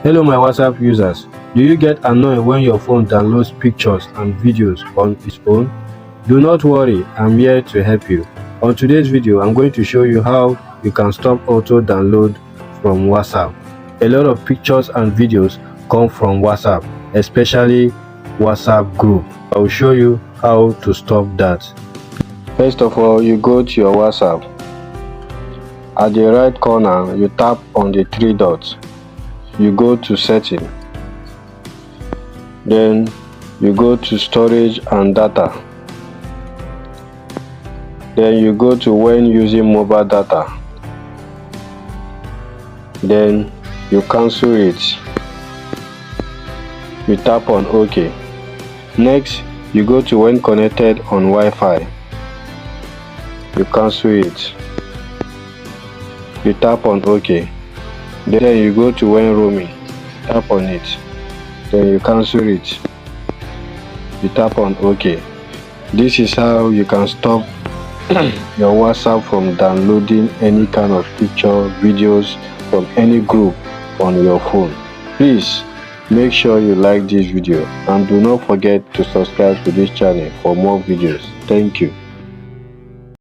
Hello my WhatsApp users, do you get annoyed when your phone downloads pictures and videos on its own? Do not worry, I'm here to help you. On today's video, I'm going to show you how you can stop auto download from WhatsApp. A lot of pictures and videos come from WhatsApp, especially WhatsApp group. I will show you how to stop that. First of all, you go to your WhatsApp. At the right corner, you tap on the three dots. You go to setting. Then you go to storage and data. Then you go to when using mobile data. Then you cancel it. You tap on OK. Next, you go to when connected on Wi-Fi. You cancel it. You tap on OK. Then you go to when roaming. Tap on it. Then you cancel it. You tap on OK. This is how you can stop your WhatsApp from downloading any kind of picture, videos from any group on your phone. Please make sure you like this video and do not forget to subscribe to this channel for more videos. Thank you.